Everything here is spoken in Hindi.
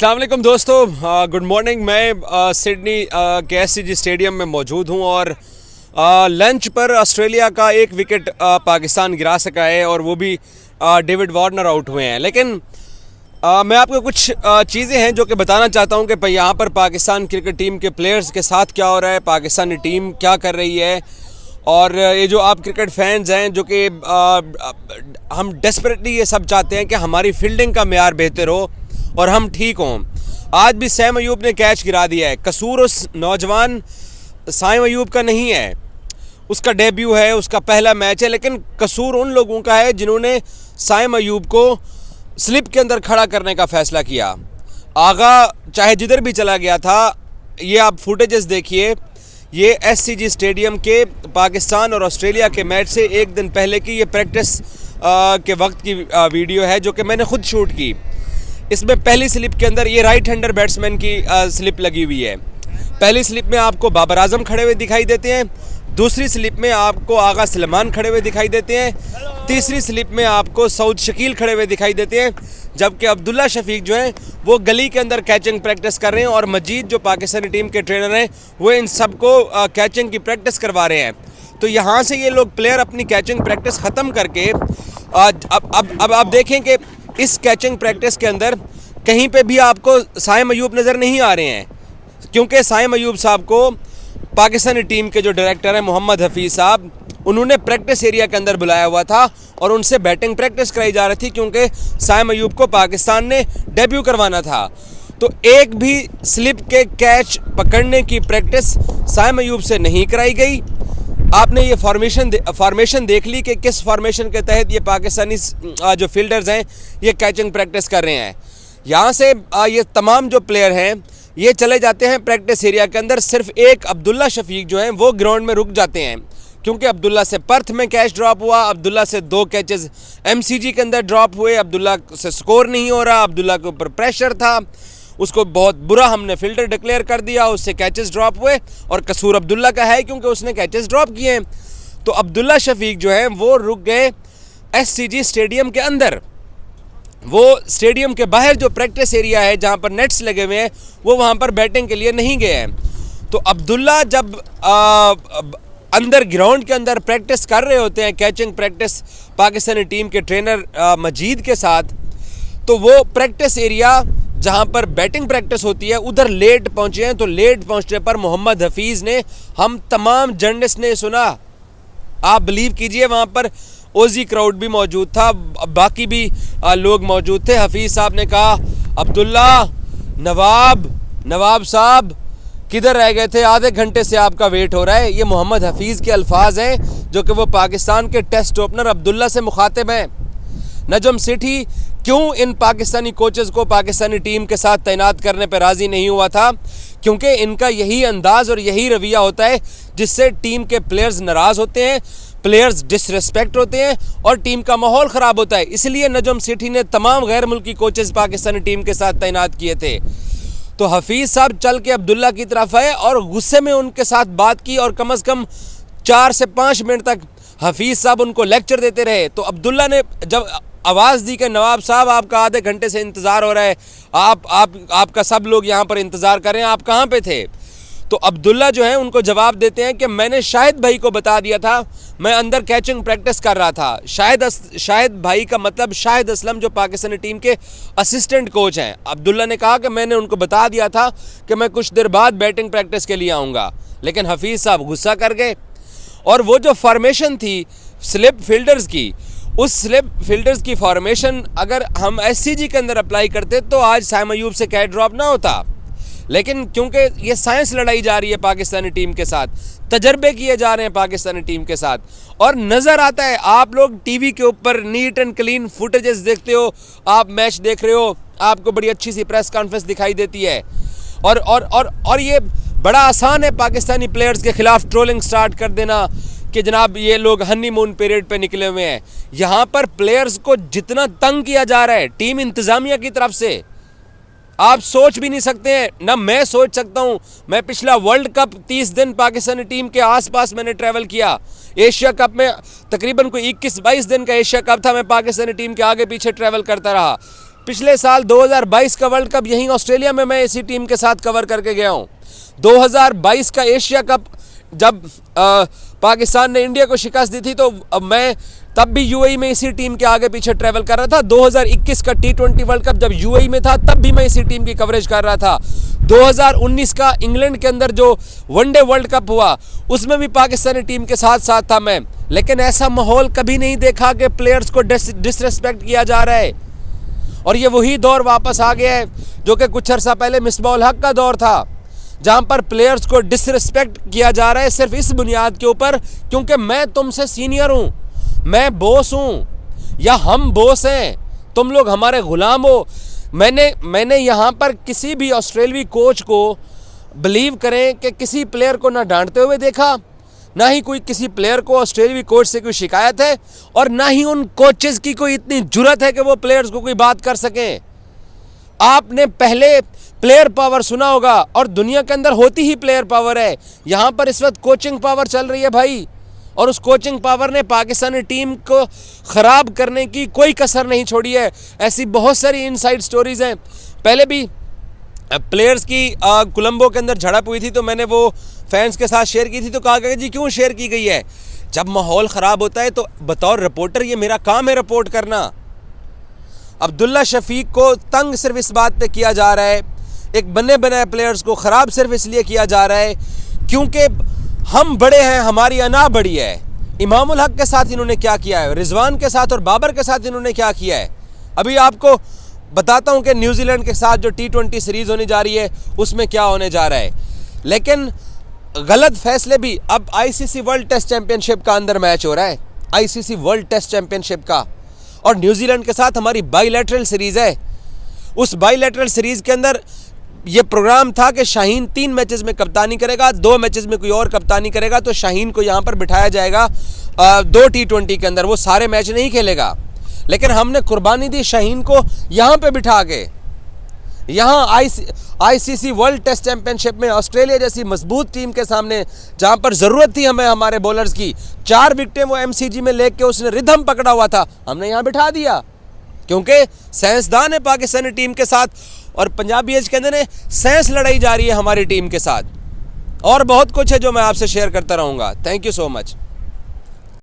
अस्सलाम वालेकुम दोस्तों, गुड मॉर्निंग। मैं सिडनी के एससीजी स्टेडियम में मौजूद हूं और लंच पर ऑस्ट्रेलिया का एक विकेट पाकिस्तान गिरा सका है और वो भी डेविड वार्नर आउट हुए हैं। लेकिन मैं आपको कुछ चीज़ें हैं जो कि बताना चाहता हूं कि भाई यहाँ पर पाकिस्तान क्रिकेट टीम के प्लेयर्स के साथ क्या हो रहा है, पाकिस्तानी टीम क्या कर रही है। और ये जो आप क्रिकेट फैंस हैं जो कि हम डेस्परेटली ये सब चाहते हैं कि हमारी फील्डिंग का मेयार बेहतर हो और हम ठीक हों। आज भी सैम अयूब ने कैच गिरा दिया है। कसूर उस नौजवान सैम अयूब का नहीं है, उसका डेब्यू है, उसका पहला मैच है, लेकिन कसूर उन लोगों का है जिन्होंने सैम अयूब को स्लिप के अंदर खड़ा करने का फ़ैसला किया। आगा चाहे जिधर भी चला गया था, ये आप फुटेजेस देखिए। ये एससीजी स्टेडियम के पाकिस्तान और ऑस्ट्रेलिया के मैच से एक दिन पहले की ये प्रैक्टिस के वक्त की वीडियो है जो कि मैंने खुद शूट की। इसमें पहली स्लिप के अंदर ये राइट हैंडर बैट्समैन की स्लिप लगी हुई है। पहली स्लिप में आपको बाबर आजम खड़े हुए दिखाई देते हैं, दूसरी स्लिप में आपको आगा सलमान खड़े हुए दिखाई देते हैं, तीसरी स्लिप में आपको सऊद शकील खड़े हुए दिखाई देते हैं, जबकि अब्दुल्ला शफीक जो हैं वो गली के अंदर कैचिंग प्रैक्टिस कर रहे हैं और मजीद जो पाकिस्तानी टीम के ट्रेनर हैं वो इन सबको कैचिंग की प्रैक्टिस करवा रहे हैं। तो यहाँ से ये लोग प्लेयर अपनी कैचिंग प्रैक्टिस ख़त्म करके अब आप देखें कि इस कैचिंग प्रैक्टिस के अंदर कहीं पे भी आपको सैम अयूब नज़र नहीं आ रहे हैं, क्योंकि सैम अयूब साहब को पाकिस्तानी टीम के जो डायरेक्टर हैं मोहम्मद हफीज़ साहब, उन्होंने प्रैक्टिस एरिया के अंदर बुलाया हुआ था और उनसे बैटिंग प्रैक्टिस कराई जा रही थी, क्योंकि सैम अयूब को पाकिस्तान ने डेब्यू करवाना था। तो एक भी स्लिप के कैच पकड़ने की प्रैक्टिस सैम अयूब से नहीं कराई गई। आपने ये फॉर्मेशन देख ली कि किस फॉर्मेशन के तहत ये पाकिस्तानी जो फील्डर्स हैं ये कैचिंग प्रैक्टिस कर रहे हैं। यहाँ से ये तमाम जो प्लेयर हैं ये चले जाते हैं प्रैक्टिस एरिया के अंदर। सिर्फ एक अब्दुल्ला शफीक जो हैं वो ग्राउंड में रुक जाते हैं, क्योंकि अब्दुल्ला से पर्थ में कैच ड्रॉप हुआ, अब्दुल्ला से 2 कैचेस एमसीजी के अंदर ड्रॉप हुए, अब्दुल्ला से स्कोर नहीं हो रहा, अब्दुल्ला के ऊपर प्रेशर था, उसको बहुत बुरा हमने फील्डर डिक्लेयर कर दिया, उससे कैचेस ड्रॉप हुए और कसूर अब्दुल्ला का है क्योंकि उसने कैचेस ड्रॉप किए हैं। तो अब्दुल्ला शफीक जो है वो रुक गए एससीजी स्टेडियम के अंदर। वो स्टेडियम के बाहर जो प्रैक्टिस एरिया है जहाँ पर नेट्स लगे हुए हैं वो वहाँ पर बैटिंग के लिए नहीं गए हैं। तो अब्दुल्ला जब अंदर ग्राउंड के अंदर प्रैक्टिस कर रहे होते हैं, कैचिंग प्रैक्टिस पाकिस्तानी टीम के ट्रेनर मजीद के साथ, तो वो प्रैक्टिस एरिया जहाँ पर बैटिंग प्रैक्टिस होती है उधर लेट पहुँचे हैं। तो लेट पहुँचने पर मोहम्मद हफीज़ ने, हम तमाम जर्नलिस्ट ने सुना, आप बिलीव कीजिए वहाँ पर ओजी क्राउड भी मौजूद था, बाकी भी लोग मौजूद थे। हफीज़ साहब ने कहा, अब्दुल्ला, नवाब साहब किधर रह गए थे, आधे घंटे से आपका वेट हो रहा है। ये मोहम्मद हफीज़ के अल्फाज हैं जो कि वो पाकिस्तान के टेस्ट ओपनर अब्दुल्ला से मुखातिब हैं। नजम सेठी क्यों इन पाकिस्तानी कोचेज़ को पाकिस्तानी टीम के साथ तैनात करने पर राज़ी नहीं हुआ था, क्योंकि इनका यही अंदाज़ और यही रवैया होता है जिससे टीम के प्लेयर्स नाराज़ होते हैं, प्लेयर्स डिसरिस्पेक्ट होते हैं और टीम का माहौल ख़राब होता है। इसलिए नजम सेठी ने तमाम गैर मुल्की कोचेज़ पाकिस्तानी टीम के साथ तैनात किए थे। तो हफीज़ साहब चल के अब्दुल्ला की तरफ आए और गुस्से में उनके साथ बात की और कम से कम 4 से 5 मिनट तक हफीज़ साहब उनको लेक्चर देते रहे। तो अब्दुल्ला ने जब आवाज़ दी कि नवाब साहब आपका आधे घंटे से इंतज़ार हो रहा है, आपका सब लोग यहाँ पर इंतज़ार कर रहे हैं, आप कहाँ पे थे? तो अब्दुल्ला जो है उनको जवाब देते हैं कि मैंने शाहिद भाई को बता दिया था, मैं अंदर कैचिंग प्रैक्टिस कर रहा था। शाहिद भाई का मतलब शाहिद असलम जो पाकिस्तानी टीम के असिस्टेंट कोच हैं। अब्दुल्ला ने कहा कि मैंने उनको बता दिया था कि मैं कुछ देर बाद बैटिंग प्रैक्टिस के लिए आऊँगा, लेकिन हफीज़ साहब गुस्सा कर गए। और वो जो फॉर्मेशन थी स्लिप फील्डर्स की, उस स्लिप फील्डर्स की फॉर्मेशन अगर हम एससीजी के अंदर अप्लाई करते तो आज सैम अयूब से कैच ड्रॉप ना होता। लेकिन क्योंकि ये साइंस लड़ाई जा रही है पाकिस्तानी टीम के साथ, तजर्बे किए जा रहे हैं पाकिस्तानी टीम के साथ, और नज़र आता है, आप लोग टीवी के ऊपर नीट एंड क्लीन फुटेजेस देखते हो, आप मैच देख रहे हो, आपको बड़ी अच्छी सी प्रेस कॉन्फ्रेंस दिखाई देती है और ये बड़ा आसान है पाकिस्तानी प्लेयर्स के खिलाफ ट्रोलिंग स्टार्ट कर देना कि जनाब ये लोग हनीमून पीरियड पे निकले हुए हैं। यहाँ पर प्लेयर्स को जितना तंग किया जा रहा है टीम इंतज़ामिया की तरफ से, आप सोच भी नहीं सकते हैं, ना मैं सोच सकता हूँ। मैं पिछला वर्ल्ड कप 30 दिन पाकिस्तानी टीम के आसपास मैंने ट्रैवल किया। एशिया कप में तकरीबन कोई 21-22 दिन का एशिया कप था, मैं पाकिस्तानी टीम के आगे पीछे ट्रैवल करता रहा। पिछले साल 2022 का वर्ल्ड कप यहीं ऑस्ट्रेलिया में मैं इसी टीम के साथ कवर करके गया हूँ। 2022 का एशिया कप जब पाकिस्तान ने इंडिया को शिकस्त दी थी तो मैं तब भी यूएई में इसी टीम के आगे पीछे ट्रैवल कर रहा था। 2021 का T20 वर्ल्ड कप जब यूएई में था तब भी मैं इसी टीम की कवरेज कर रहा था। 2019 का इंग्लैंड के अंदर जो वनडे वर्ल्ड कप हुआ उसमें भी पाकिस्तानी टीम के साथ साथ था मैं, लेकिन ऐसा माहौल कभी नहीं देखा कि प्लेयर्स को डिसरिस्पेक्ट किया जा रहा है। और ये वही दौर वापस आ गया है जो कि कुछ अर्सा पहले मिसबाउल हक का दौर था, जहां पर प्लेयर्स को डिसरिस्पेक्ट किया जा रहा है सिर्फ इस बुनियाद के ऊपर क्योंकि मैं तुमसे सीनियर हूं, मैं बॉस हूं या हम बॉस हैं, तुम लोग हमारे गुलाम हो। मैंने यहाँ पर किसी भी ऑस्ट्रेलियाई कोच को बिलीव करें कि किसी प्लेयर को ना डांटते हुए देखा, ना ही कोई किसी प्लेयर को ऑस्ट्रेलियाई कोच से कोई शिकायत है, और ना ही उन कोचेस की कोई इतनी जुर्रत है कि वो प्लेयर्स को कोई बात कर सकें। आपने पहले प्लेयर पावर सुना होगा और दुनिया के अंदर होती ही प्लेयर पावर है। यहाँ पर इस वक्त कोचिंग पावर चल रही है भाई, और उस कोचिंग पावर ने पाकिस्तानी टीम को ख़राब करने की कोई कसर नहीं छोड़ी है। ऐसी बहुत सारी इनसाइड स्टोरीज़ हैं। पहले भी प्लेयर्स की कोलंबो के अंदर झड़प हुई थी तो मैंने वो फैंस के साथ शेयर की थी, तो कहा गया जी क्यों शेयर की गई है? जब माहौल ख़राब होता है तो बतौर रिपोर्टर ये मेरा काम है रिपोर्ट करना। अब्दुल्ला शफीक को तंग सिर्फ इस बात पे किया जा रहा है, एक बने बनाए प्लेयर्स को ख़राब सिर्फ इसलिए किया जा रहा है क्योंकि हम बड़े हैं, हमारी अना बड़ी है। इमामुल हक के साथ इन्होंने क्या किया है, रिजवान के साथ और बाबर के साथ इन्होंने क्या किया है। अभी आपको बताता हूं कि न्यूजीलैंड के साथ जो T20 सीरीज़ होने जा रही है उसमें क्या होने जा रहा है। लेकिन गलत फैसले भी, अब ICC वर्ल्ड टेस्ट चैंपियनशिप का अंदर मैच हो रहा है, ICC वर्ल्ड टेस्ट चैंपियनशिप का, और न्यूजीलैंड के साथ हमारी बाईलैटरल सीरीज़ है। उस बाईलैटरल सीरीज़ के अंदर ये प्रोग्राम था कि शाहीन 3 मैचेस में कप्तानी करेगा, 2 मैचेस में कोई और कप्तानी करेगा, तो शाहीन को यहाँ पर बिठाया जाएगा 2 T20 के अंदर। वो सारे मैच नहीं खेलेगा, लेकिन हमने कुर्बानी दी शाहीन को यहाँ पे बिठा के। यहाँ ICC वर्ल्ड टेस्ट चैंपियनशिप में ऑस्ट्रेलिया जैसी मजबूत टीम के सामने, जहाँ पर ज़रूरत थी हमें हमारे बॉलर्स की, 4 विकेटें वो MCG में लेके उसने रिदम पकड़ा हुआ था, हमने यहाँ बिठा दिया क्योंकि साइंसदान है पाकिस्तानी टीम के साथ, और पंजाबी एज कहते हैं साइंस लड़ाई जा रही है हमारी टीम के साथ। और बहुत कुछ है जो मैं आपसे शेयर करता रहूँगा। Thank you so much.